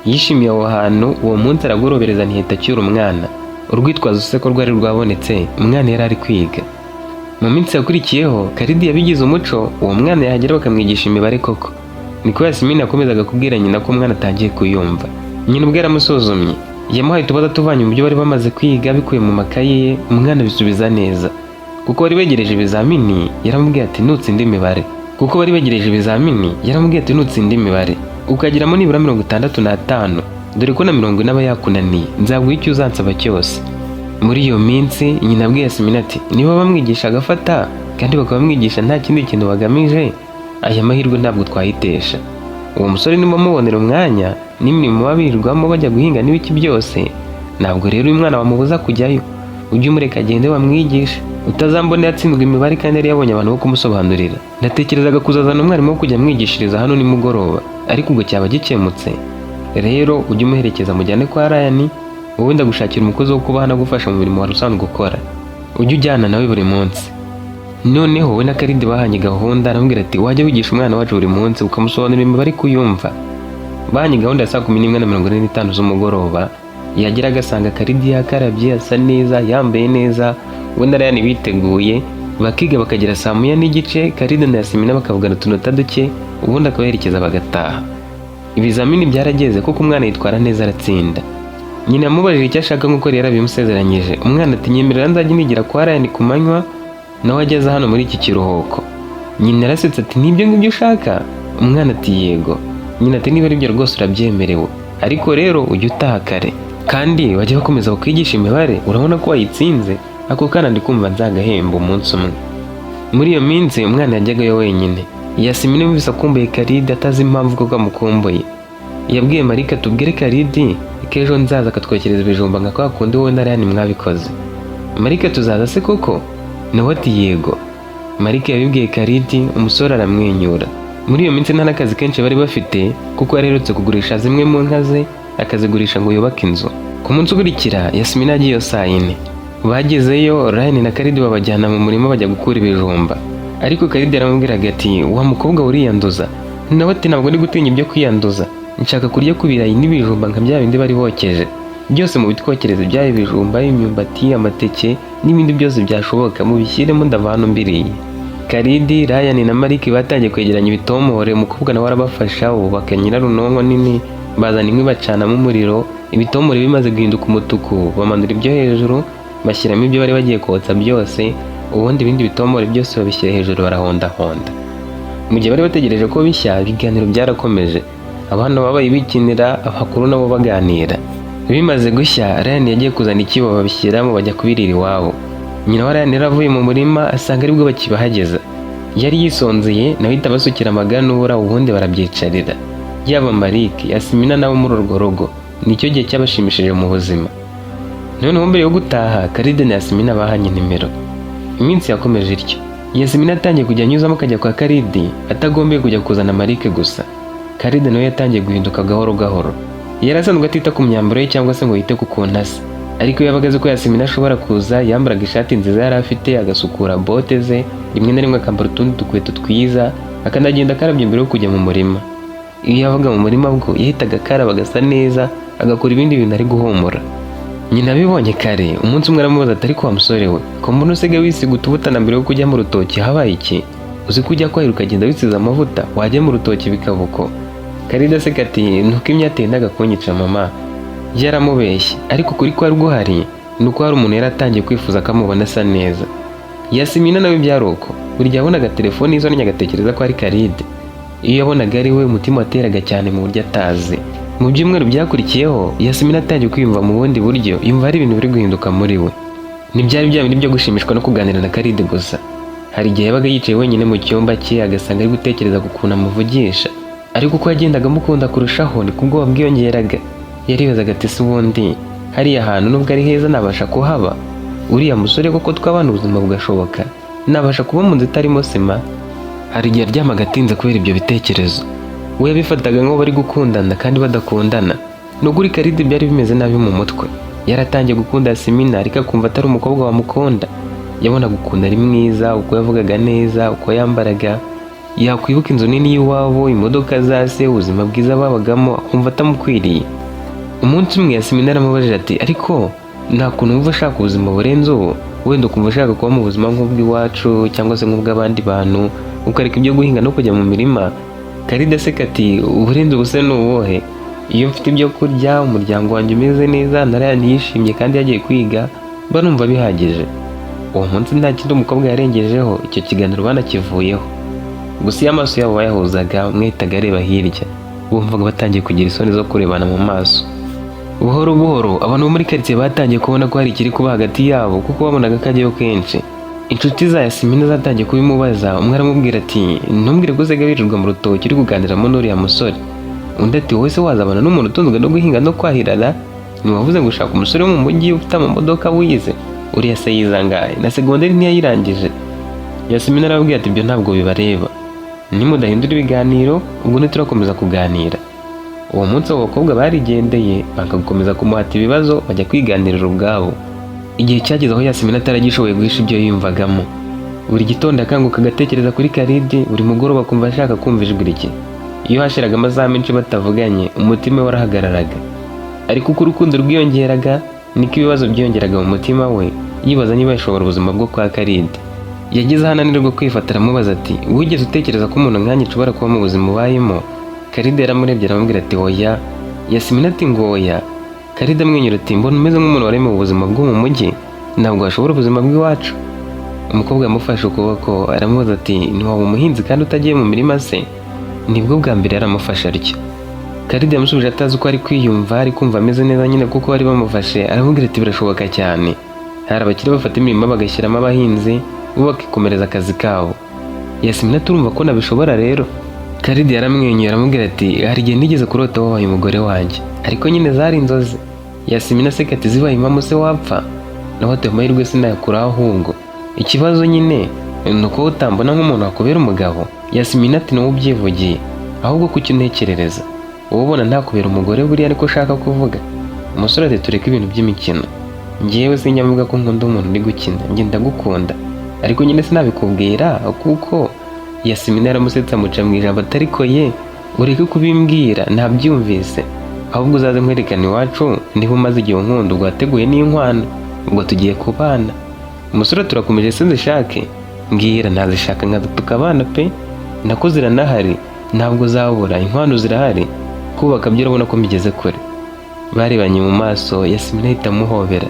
Yishimiye aho hantu. Uwo munsi aragorobereza ntihita acyura umwana. Urwitwazo se ko rwari rwabonetse, umwana yari ari kwiga. Mu minsi yakurikiyeho Karide yabigize umuco, uwo mwana yahagera bakamwigisha imibare koko. Niko Yasmina yakomezaga kubwira nyina ko umwana atangiye kuyumva. Nyina ubwo yaramusuzumye, yamuhaye utubazo tuvanye mu byo bari bamaze kwiga bikuye mu makaye ye. Umwana bisubiza neza kuko bari begereje ibizamini. Yaramubwiye ati nutsinda imibare ukagiramo nibura 65, dore ko na 40 aba yakunaniye, nzaguha icyo uzansaba cyose. Muri iyo minsi nyina abwiye Yasmina ati niba bamwigisha agafata kandi bakabamwigisha nta kindi kintu bagamije, aya mahirwe ntabwo twayitesha. Uwo musore niba mubonera umwanya n'imirimo babirirwamo bajya guhinga n'ibiki byose, ntabwo rero uyu mwana bamubuza kujyayo. Ujye umureka agende bamwigisha, utazambona yatsindwa imibare kandi yari yabonye abantu bo kumusobanurira. Ndatekerezaga kuzazana umwarimu wo kujya amwigishiriza hano nimugoroba, ariko ubwo cyaba gikemutse. Rero ujye umuherekeza mujyane kwa Ryan, wowe ndagushakira umukozi wo kuba hano agufasha mu mirimo wari usanzwe ukora, ujye ujyana nawe buri munsi. Noneho we na Karide bahanye gahunda. Aramubwira ati wajya wigisha umwana wacu buri munsi ukamusobanurira imibare kuyumva. Bahanye gahunda ya saa 11:45 z'umugoroba. Yagera agasanga Karide yakarabye asa neza yambaye neza, we na Ryan biteguye bakiga bakagera saa 9:30. Karide na Yasmina bakavugana utunota duke, ubundi akabaherekeza bagataha. Ibizamini byarageze kuko umwana yitwara neza aratsinda. Nyina amubajije icyo ashaka nk'uko yari yarabimusezeranyije. Umwana ati nyemerera nzajya nigira kwa Ryan ku manywa, nawe ageze hano muri iki kiruhuko. Nyina yarasetse ati nibyo ngibyo ushaka? Umwana ati yego. Nyina ati niba ari byo rwose urabyemerewe, ariko rero ujye utaha kare kandi bajya bakomeza kwigisha imibare, urabona ko wayitsinze. Ako kana ndi kumva nzagahemba umunsi umwe. Muri iyo minsi umwana yajyagayo wenyine. Yasmina yumvise akumbuye Karide atazi impamvu ko amukumbuye. Yabwiye Marike tubwire Karide ko ejo nzaza akatwekereza ibijumba nka kwa kundi wowe na Ryan mwabikoze. Marike tuzaza se koko? Nawe ati yego. Marike yabibwiye Karide, umusore aramwenyura. Muri iyo minsi nta n'akazi kenshi bari bafite kuko yarerutse kugurisha zimwe mu nka ze, akazigurisha ngo yubake inzu. Ku munsi ukurikira Yasmina agiye saa 4. Bagezeyo Ryan na Karidi babajyana mu murima bajya gukura ibijumba, ariko Karidi aramubwiraga ati wa mukobwa uriyanduza. Nawe ati ntabwo ndi gutinya ibyo kwiyanduza, nshaka kurya ku birayi n'ibijumba nka bya bindi bari bokeje, byose mu bitwokereze byaba ibijumba, imyumbati, amateke n'ibindi byose byashoboka mubishyiremo ndava hano mbiriye. Karidi, Ryan na Malik batangiye kwegeranya ibitomore, umukobwa nawe arabafasha bubaka nyirarunonko nini, bazana inkwi bacanamo umuriro, ibitomore bimaze guhinduka umutuku bamanura ibyo hejuru bashyiramo ibyo bari bagiye kotsa byose, ubundi ibindi bitomore byose babishyira hejuru barahondahonda. Mu gihe bari bategereje ko bishya, ibiganiro byarakomeje, abana babaye bikinira, abakuru nabo baganira. Bimaze gushya, Ryan yagiye kuzana ikibo babishyiramo bajya kubirira iwabo. Nyina wa Ryan yaravuye mu murima asanga aribwo bakibahageza, yari yisonzeye nawe ahita abasukira amaganura ubundi barabyicarira. Yaba Malik, Yasmina nabo muri urwo rugo, nicyo gihe cyabashimishije mu buzima. Noneho mbere yo gutaha, Karidi na Yasmina bahanye nimero. Iminsi yakomeje ityo, Yasmina atangiye kujya anyuzamo akajya kwa Karidi atagombeye kujya kuzana Malik gusa. Karidi nawe yatangiye guhinduka gahoro gahoro, yari asanzwe atita ku myambaro ye cyangwa se ngo yite ku kuntu asa, ariko iyo yabaga azi ko Yasmina ashobora kuza, yambaraga ishati nziza yari afite, agasukura bote ze, rimwe na rimwe akambara utundi dukweto twiza, akanagenda akarabye mbere yo kujya mu murima. Iyo yabaga mu murima bwo yahitaga akaraba agasa neza, agakora ibindi bintu ari guhumura. Nyina abibonye kare, umunsi umwe aramubaza ati ariko wa musore we, ko mbona usigaye wisiga utubutana mbere yo kujya mu rutoki, habaye iki? Uzi ko ujya kwahira ukagenda wisize amavuta, wajya mu rutoki bikabuko? Karidi aseka ati nuko imyaka yendaga kunyica mama. Yaramubeshye, ariko kuri kwari guhari nuko hari umuntu yaratangiye kwifuza akamubona asa neza. Yasmina nawe byari uko, buri gihe yabonaga telefone izonye agatekereza ko ari Karidi. Iyo yabonaga ari we, umutima wateraga cyane mu buryo atazi. Mu byumweru byakurikiyeho, Yasmina atangiye kwiyumva mu bundi buryo, yumva hari ibintu biri guhinduka muri we. Ntibyari bya bindi byo gushimishwa no kuganira na Karidi gusa. Hari igihe yabaga yicaye wenyine mu cyumba cye agasanga ari gutekereza ku kuntu amuvugisha, ariko uko yagendaga amukunda kurushaho ni kubwoba bwiyongeraga. Yaribazaga ati se ubundi hariya hantu nubwo ari heza nabasha kuhaba? Uriya musore koko twabana ubuzima bugashoboka, nabasha kuba mu nzu itarimo sima? Hari igihe aryamaga atinze kubera ibyo bitekerezo. We yabifataga nk'aho bari gukundana kandi badakundana. Nubwo uri Karidi byari bimeze nabi mu mutwe, yaratangiye gukunda Yasmina ariko akumva atari umukobwa wamukunda. Yabonaga ukuntu ari mwiza, uko yavugaga neza, uko yambaraga, yakwibuka inzu nini y'iwabo, imodoka za se, ubuzima bwiza babagamo, akumva atamukwiriye. Umunsi umwe Yasmina aramubajije ati ariko nta kuntu wumva ushaka ubuzima burenze ubu? Wenda ukumva ushaka kuba mu buzima nk'ubw'iwacu cyangwa se nk'ubw'abandi bantu, ukareka ibyo guhinga no kujya mu mirima? Karidi aseka ati uburenze ubuse ni ubuhe? Iyo mfite ibyo kurya, umuryango wanjye umeze neza, na Ryan yishimye kandi yagiye kwiga, mba numva bihagije. Uwo munsi nta kindi umukobwa yarengejeho, icyo kiganiro banakivuyeho. Gusa iyo amaso yabo bayahuzaga, umwe yahitaga areba hirya, bumvaga batangiye kugira isoni zo kurebana mu maso. Buhoro buhoro abantu bo muri karitsiye batangiye kubona ko hari ikiri kuba hagati yabo, kuko babonaga ko ajyayo kenshi. Inshuti za Yasmina zatangiye kubimubaza, umwe aramubwira ati ntumbwire ko usigaye wirirwa mu rutoki uri kuganiramo n'uriya musore. Undi ati wowe se wazabana n'umuntu utunzwe no guhinga no kwahirana? Ntiwavuze ngo ushaka umusore wo mu mujyi ufite amamodoka wize? Uriya se yize angahe? Na segonderi ntiyayirangije? Yasmina arababwira ati ibyo ntabwo bibareba, nimudahindura ibiganiro ubwo ntiturakomeza kuganira. Uwo munsi abo bakobwa barigendeye banga gukomeza kumuhata ibibazo, bajya kwiganirira ubwabo. Igihe cyageze aho Yasmina ataragishoboye guhisha ibyo yiyumvagamo. Buri gitondo akanguka agatekereza kuri Karidi, buri mugoroba akumva ashaka kumva ijwi rye. Iyo hashiraga amasaha menshi batavuganye, umutima we warahagararaga. Ariko uko urukundo rwiyongeraga, niko ibibazo byiyongeraga mu mutima we, yibaza niba yashobora ubuzima bwo kwa Karidi. Yageze aho ananirwa kwifata, aramubaza ati wigeze utekereza ko umuntu nkanjye nshobora kuba mu buzima ubayemo? Karidi yaramurebye aramubwira ati oya. Yasmina ati ngo oya. Karidi amwenyura ati mbona umeze nk'umuntu wari mu buzima bwo mu mujyi, ntabwo washobora ubuzima bw'iwacu. Umukobwa yamufashe ukuboko aramubaza ati ntiwaba umuhinzi kandi utagiye mu mirima se? Nibwo bwa mbere yaramufashe atyo. Karidi yamusubije atazi uko ari kwiyumva, ari kumva ameze neza nyine kuko bari bamufashe. Aramubwira ati birashoboka cyane, hari abakire bafata imirima bagashyiramo abahinzi bo bakikomereza akazi kabo. Yasmina turumva ko nabishobora rero. Karidi yaramwenyuye aramubwira ati hari igihe nigeze kurota wabaye umugore wanjye, ariko nyine zari inzozi. Yasmina aseka ati zibaye impamo se wapfa? Naho ati amahirwe sinayakuraho, ahubwo ikibazo nyine ni uko utambona nk'umuntu wakubera umugabo. Yasmina ati nawe ubyivugiye, ahubwo kuki untekerereza? Wowe ubona ntakubera umugore buriya ariko ushaka kuvuga? Umusore ati tureke ibintu by'imikino, njyewe sinyavuga ko nkunda umuntu uri gukina, njye ndagukunda, ariko nyine sinabikubwira kuko Yasmina yaramusetse amuca mu ijambo atariko ye ureke kubimbwira ntabyumvise, ahubwo uzaze nkwerekana iwacu niba umaze igihe unkunda, ubwo wateguye n'inkwano, ubwo tugiye kubana. Umusore turakomeje sinzishake, mbwira ntazishaka nkaza tukabana pe, nako ziranahari ntabwo zabura, inkwano zirahari, kubaka byo urabona ko mbigeze kure. Barebanye mu maso, Yasmina ahita amuhobera.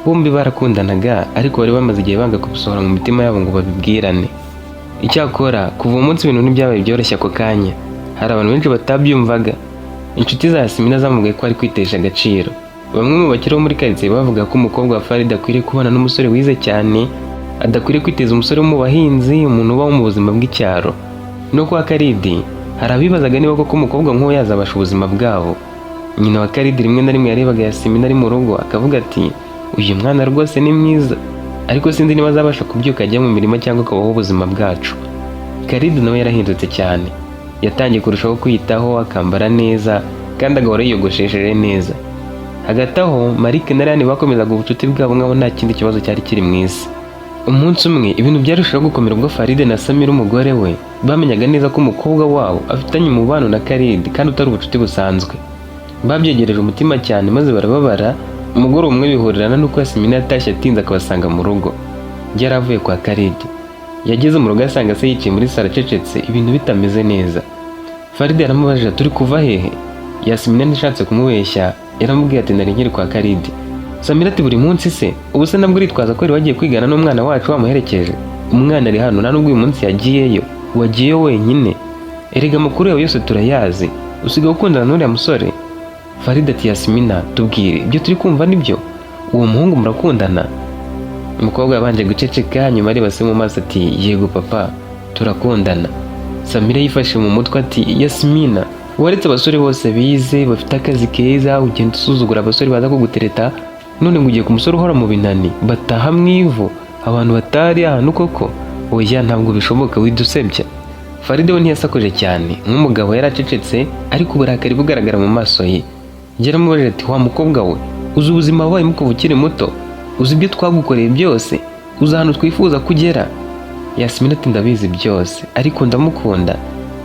Bombi barakundanaga ariko bari bamaze igihe banga kubisohora mu mitima yabo ngo babibwirane. Icyakora kuva umunsi ibintu ntibyabaye byoroshye ako kanya, hari abantu benshi batabyumvaga. Inshuti za Yasmina zamubwiye ko ari kwitesha agaciro. Bamwe mu bakiri bo muri karitsiye bavuga ko umukobwa wa Farida akwiriye kubana n'umusore wize cyane, adakwiriye kwiteza umusore wo mu bahinzi, umuntu ubaho mu buzima bw'icyaro. No kwa Karidi hari abibazaga niba koko umukobwa nk'uwo yazabasha ubuzima bwabo. Nyina wa Karidi rimwe na rimwe yarebaga Yasmina ari mu rugo akavuga ati uyu mwana rwose ni mwiza, ariko sinzi niba azabasha kubyuka ajya mu mirimo cyangwa akabaho ubuzima bwacu. Karidi nawe yarahindutse cyane, yatangiye kurushaho kwiyitaho, akambara neza kandi agahora yiyogoshesheje neza. Hagati aho Marike na Rani bakomezaga ubucuti bwabo nk'aho nta kindi kibazo cyari kiri mu isi. Umunsi umwe ibintu byarushaho gukomera ubwo Faride na Samira umugore we bamenyaga neza ko umukobwa wabo afitanye umubano na Karidi kandi utari ubucuti busanzwe. Babyegereje umutima cyane maze barababara. Umugore umwe bihurirana nuko Yasmina yatashye atinze akabasanga mu rugo. Yaravuye kwa Karidi, yageze mu rugo asanga se yicaye muri sala acecetse, ibintu bitameze neza. Faride yaramubajije turi kuva hehe? Yasmina ntishatse kumubeshya, yaramubwiye ati nari nkiri kwa Karidi. Samira ati buri munsi se? Ubu se nabwo uritwaza ko wagiye kwigana n'umwana wacu wamuherekeje? Umwana ari hano, nta nubwo uyu munsi yagiyeyo, wagiyeyo wenyine. Erega amakuru yawe yose turayazi, usigaye ukundana n'uriya musore? Farida ati Yasmina tubwire, ibyo turi kumva nibyo? Uwo muhungu murakundana? Umukobwa yabanje guceceka, nyuma areba se mu maso ati yego papa turakundana. Samira yifashe mu mutwe ati Yasmina waretse abasore bose bize bafite akazi keza, ugenda usuzugura abasore baza kugutereta, none ngo ugiye ku musore uhora mu binani bataha mu ivu, abantu batari ahantu koko? Oya ntabwo bishoboka, widusebya. Faride we ntiyasakoje cyane, nk'umugabo yaracecetse ariko uburakari bugaragara mu maso ye. Yaramubajije ati wa mukobwa we, uzi ubuzima wabayemo kuva ukiri muto, uzi ibyo twagukoreye byose, uzi ahantu twifuza kugera? Yasmina ati ndabizi byose ariko ndamukunda.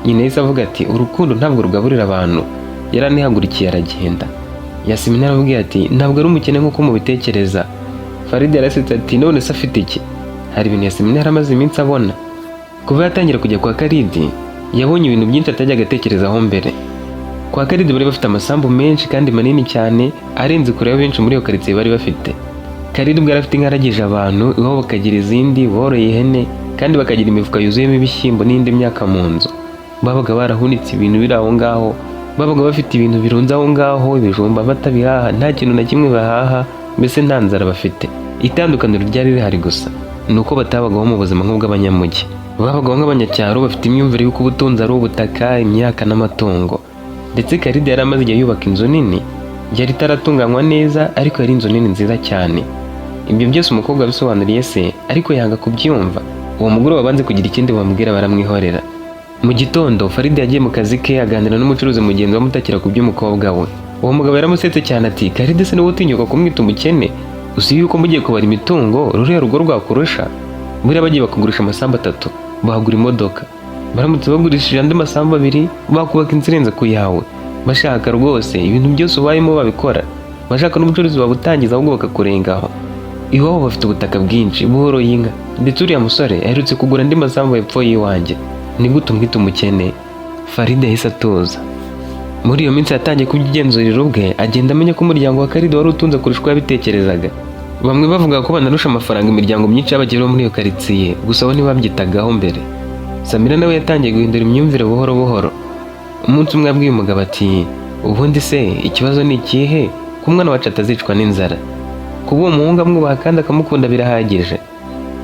Nyina yahise avuga ati urukundo ntabwo rugaburira abantu. Yaranihagurukiye aragenda. Yasmina aramubwiye ati ntabwo ari umukene nk'uko mubitekereza. Faride yarasetse ati none se afite iki? Hari ibintu Yasmina yaramaze iminsi abona. Kuva yatangira kujya kwa Karidi yabonye ibintu byinshi atajyaga atekerezaho mbere. Kwa Karidi bari bafite amasambu menshi kandi manini cyane arenze kure benshi muri iyo karitsiye bari bafite. Karidi ubwo yarafite inka aragije abantu, iwabo bakagira izindi, boroye ihene kandi bakagira imifuka yuzuyemo ibishyimbo n'indi myaka mu nzu. Babaga barahunitse ibintu biri aho ngaho, babaga bafite ibintu birunze aho ngaho, ibijumba batabihaha, nta kintu na kimwe bahaha, mbese nta nzara bafite. Itandukaniro ryari rihari gusa ni uko batabagaho mu buzima nk'ubw'abanyamujyi. Babagaho nk'abanyacyaro bafite imyumvire y'uko ubutunzi ari ubutaka, imyaka n'amatungo. Ndetse Karidi yari amaze igihe yubaka inzu nini, yari itaratunganywa neza ariko yari inzu nini nziza cyane. Ibyo byose umukobwa abisobanuriye se ariko yanga kubyumva. Uwo mugore wabanze kugira ikindi bamubwira baramwihorera. Mu gitondo Faride yagiye mu kazi ke aganira n'umucuruzi mugenzi we amutakira ku by'umukobwa we. Uwo mugabo yaramusetse cyane ati Karide se niwe utinyuka kumwita umukene? Uzi yuko mugiye kubara imitungo ruriya rugo rwakurusha? Buriya bagiye bakagurisha amasambu 3 bahagura imodoka, baramutse bagurishije andi masambu 2 bakubaka inzu irenze ku yawe. Bashaka rwose ibintu byose ubayemo babikora, bashaka n'ubucuruzi babutangiza ahubwo bakakurengaho. Iwabo bafite ubutaka bwinshi buhoroye inka, ndetse uriya musore aherutse kugura andi masambu hepfo y'iwanjye. Ni gute umwita umukene? Faride yahise atuza. Muri iyo minsi yatangiye kubyigenzurira ubwe, agenda amenya ko umuryango wa Karidi wari utunze kurusha uko yabitekerezaga. Bamwe bavuga ko banarusha amafaranga imiryango myinshi y'abakire bo muri iyo karitsiye, gusa bo ntibabyitagaho mbere. Samira nawe yatangiye guhindura imyumvire buhoro buhoro. Umunsi umwe abwiye umugabo ati ubundi se ikibazo ni ikihe ko umwana wacu atazicwa n'inzara? Kuba uwo muhungu amwubaha kandi akamukunda birahagije.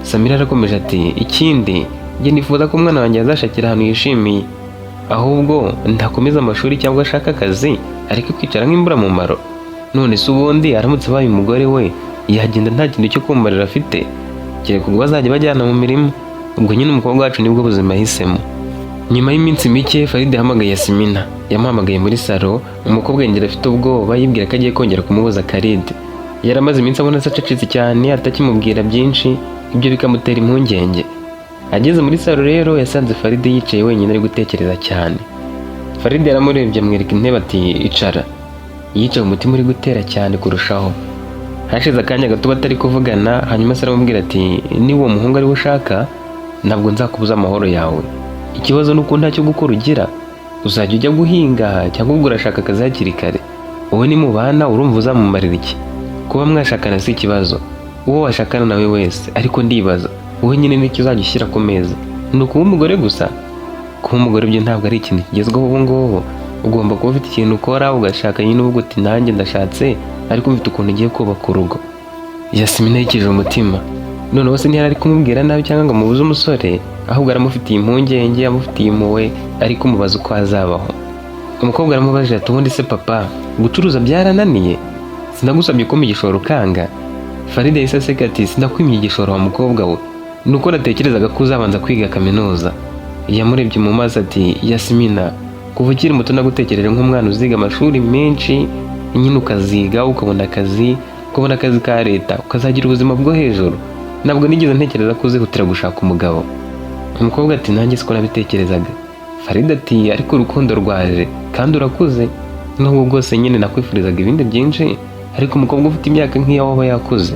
Samira arakomeje ati ikindi njye nifuza ko umwana wanjye azashakira ahantu yishimiye, ahubwo ndakomeza amashuri cyangwa ashaka akazi ariko kwicara nk'imburamumaro. None se ubundi aramutse abaye umugore we yagenda nta kintu cyo kumarira afite, kereka ubwo bazajya bajyana mu mirimo. Ubwo nyine umukobwa wacu nibwo buzima yahisemo. Nyuma y'iminsi mike Faride yahamagaye Yasmina. Yamuhamagaye muri salo, umukobwa yongera afite ubwoba yibwira ko agiye kongera kumubuza Karidi. Yaramaze iminsi abona se acecetse cyane atakimubwira byinshi, ibyo bikamutera impungenge. Ageze muri salo rero yasanze Faride yicaye wenyine ari gutekereza cyane. Faride yaramurebye amwereka intebe ati icara. Yicaye umutima uri gutera cyane kurushaho. Hashize akanya gato batari kuvugana, hanyuma se aramubwira ati ni uwo muhungu ari we ushaka, ntabwo nzakubuza amahoro yawe. Ikibazo ni uko ntacyo gukora ugira. Uzajya ujya guhinga cyangwa ubwo urashaka akazi hakiri kare. Wowe ni mubana urumva uzamumarira iki? Kuba mwashakana si ikibazo, uwo washakana nawe wese, ariko ndibaza wowe nyine n'icyo uzajya ushyira ku meza ni ukuba umugore gusa. Kuba umugore byo ntabwo ari ikintu kigezweho ubu ngubu. Ugomba kuba ufite ikintu ukora ugashaka nyine uvuga uti nanjye ndashatse, ariko ufite ukuntu ugiye kubaka urugo. Yasmina yikije umutima. Noneho se ntiyari ari kumubwira nabi cyangwa ngo amubuze umusore, ahubwo aramufitiye impungenge, amufitiye impuhwe, ariko umubaza uko azabaho. Umukobwa aramubajije ati ubundi se papa, gucuruza byarananiye? Sinagusabye ko igishoro ukanga? Faride yahise aseka ati sindakwimye igishoro wa mukobwa we, nuko natekerezaga ko uzabanza kwiga kaminuza. Yamurebye mu maso ati Yasmina, kuva ukiri muto nagutekereje nk'umwana uziga amashuri menshi, nyine ukaziga ukabona akazi ka leta, ukazagira ubuzima bwo hejuru. Ntabwo nigeze ntekereza ko uzihutira gushaka umugabo. Umukobwa ati nanjye siko nabitekerezaga. Faride ati ariko urukundo rwaje kandi urakuze. Nubwo bwose nyine nakwifurizaga ibindi byinshi, ariko umukobwa ufite imyaka nk'iya waba yakuze.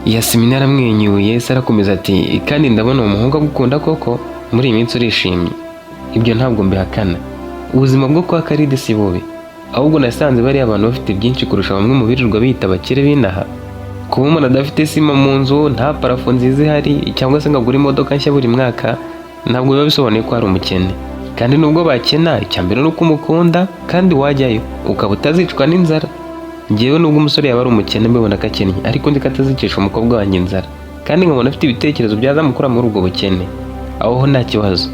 Yasmina yaramwenyuye, se arakomeza ati kandi ndabona uwo muhungu agukunda koko, muri iyi minsi urishimye. Ibyo ntabwo mbihakana. Ubuzima bwo kwa Karide si bubi, ahubwo nasanze bari abantu bafite byinshi kurusha bamwe mu birirwa bita abakire binaha. Kuba umuntu adafite sima mu nzu, nta parafo nziza ihari, cyangwa se ngo agure imodoka nshya buri mwaka, ntabwo biba bisobanuye ko ari umukene. Kandi nubwo bakena, icyambere ni uko umukunda kandi wajyayo ukaba utazicwa n'inzara. Njyewe nubwo umusore yaba ari umukene mbibona ko akennye, ariko ndi katazicisha umukobwa wanjye inzara, kandi nkabona afite ibitekerezo byazamukura muri ubwo bukene, aho ho nta kibazo.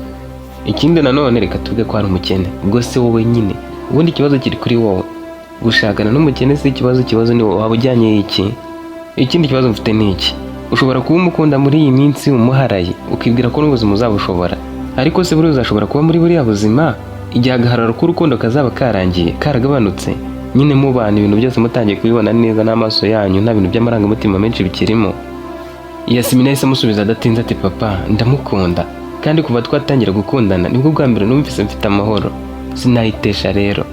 Ikindi nanone reka tuvuge ko ari umukene, ubwo se wowe nyine ubundi ikibazo kiri kuri wowe. Gushakana n'umukene si ikibazo ni wowe waba ujyanye iki. Ikindi kibazo mfite ni iki, ushobora kuba umukunda muri iyi minsi umuharaye ukibwira ko n'ubuzima uzabushobora, ariko se buri uzashobora kuba muri buriya buzima igihe agahararo k'urukundo kazaba karangiye karagabanutse, nyine mubana ibintu byose mutangiye kubibona neza n'amaso yanyu, nta bintu by'amarangamutima menshi bikirimo. Yasmina yahise amusubiza adatinze ati papa ndamukunda, kandi kuva twatangira gukundana nibwo bwa mbere numvise mfite amahoro, sinayitesha rero.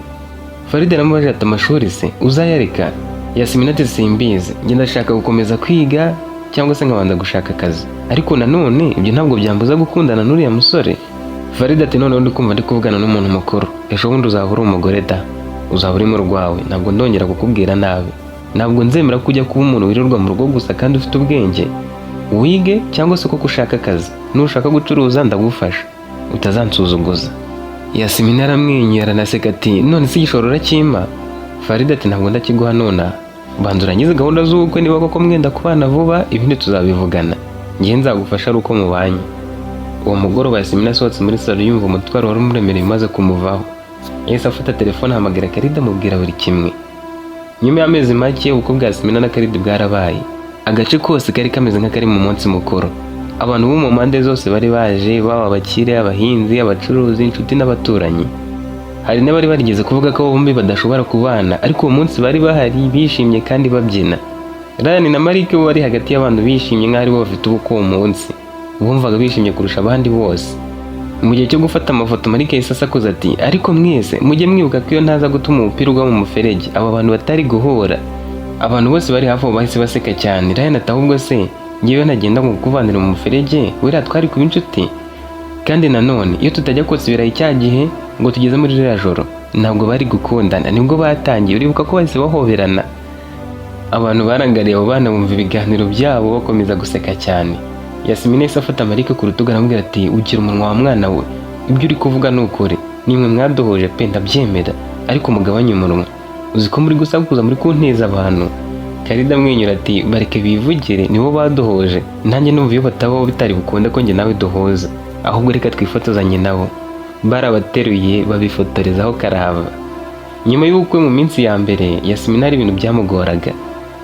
Faride aramubajije ati amashuri se uzayareka? Yasmina ati simbizi, njye ndashaka gukomeza kwiga cyangwa se nkabanza gushaka akazi, ariko nanone ibyo ntabwo byambuza gukundana n'uriya musore. Faride ati noneho ndi kumva ndi kuvugana n'umuntu mukuru, ejo bundi uzaba uri umugore da, uzaba uri mu rwawe, ntabwo ndongera kukubwira nabi. Ntabwo nzemera kujya kuba umuntu wirirwa mu rugo gusa kandi ufite ubwenge. Wige cyangwa se koko ushaka akazi, nushaka gucuruza ndagufasha, utazansuzuguza. Yasmina aramwenyura aranaseka ati none se igishoro urakimpa? Faride ati ntabwo ndakiguha nona, banza urangize gahunda z'ubukwe, niba koko mwenda kubana vuba ibindi tuzabivugana, njye nzagufasha ari uko mubanye. Uwo mugoroba Yasmina asohotse muri salo yumva umutwaro wari umuremereye umaze kumuvaho. Yahise afata telefone ahamagara Karide amubwira buri kimwe. Nyuma y'amezi make ubukwe bwa Yasmina na Karide bwarabaye. Agace kose kari kameze nk'akari mu munsi mukuru. Abantu bo mu mpande zose bari baje, baba abakire, abahinzi, abacuruzi, inshuti n'abaturanyi. Hari n'abari barigeze kuvuga ko bombi badashobora kubana, ariko uwo munsi bari bahari bishimye kandi babyina. Ryan na Marike bo bari hagati y'abantu bishimye nk'aho ari bo bafite ubukwe uwo munsi. Bumvaga bishimye kurusha abandi bose. Mu gihe cyo gufata amafoto Marike yahise asakuza ati ariko mwese mujye mwibuka ko iyo ntaza gutuma umupira ugwa mu muferege aba bantu batari guhura. Abantu bose bari hafi aho bahise baseka cyane. Ryan ati ahubwo se ngewe nagenda ngo kuvanira mu muferege wera twari kuba inshuti? Kandi nanone iyo tutajya kotsa ibirayi cya gihe ngo tugeze muri ririya joro ntabwo bari gukundana, nibwo batangiye. Uribuka ko bahise bahoberana. Abantu barangariye abo bana bumva ibiganiro byabo bakomeza guseka cyane. Yasmina yahise afata Marike ku rutugu aramubwira ati ugira umunwa wa mwana we, ibyo uri kuvuga ni ukuri, nimwe mwadohoje pe ndabyemera, ariko mugabanye umunwa, uzi ko muri gusakuza muri kunteza abantu. Karide amwenyura ati bareke bivugire, nibo badohoje, nanjye numva iyo batabaho bitari bukunde ko njye nawe duhoza, ahubwo reka twifotozanye nabo. Barabateruye babifotorezaho karahava. Nyuma y'ubukwe mu minsi ya mbere Yasmina hari ibintu byamugoraga,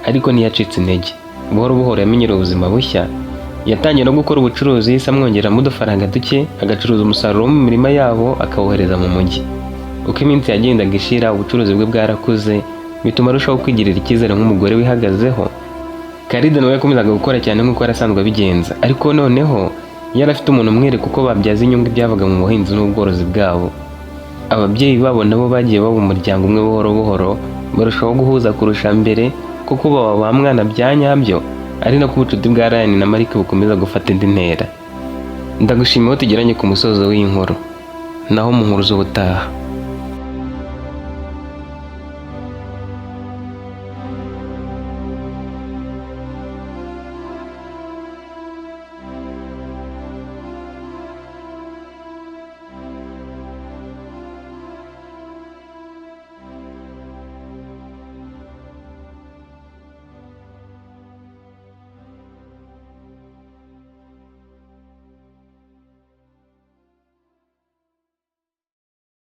ariko ntiyacitse intege. Buhoro buhoro yamenyera ubuzima bushya. Yatangiye no gukora ubucuruzi, yise amwongeramo udufaranga duke, agacuruza umusaruro wo mu mirima yabo akawohereza mu mujyi. Uko iminsi yagendaga ishira ubucuruzi bwe bwarakuze, bituma arushaho kwigirira icyizere nk'umugore wihagazeho. Khalid nawe yakomezaga gukora cyane nk'uko yari asanzwe abigenza, ariko noneho yari afite umuntu umwereka uko babyaza inyungu ibyavaga mu buhinzi n'ubworozi bwabo. Ababyeyi babo nabo bagiye baba umuryango umwe buhoro buhoro, barushaho guhuza kurusha mbere, kuko baba ba mwana bya nyabyo, ari nako ubucuti bwa Ryan na Mark bukomeza gufata indi ntera. Ndagushimiye ko tugeranye ku musozo w'iyi nkuru, naho mu nkuru z'ubutaha.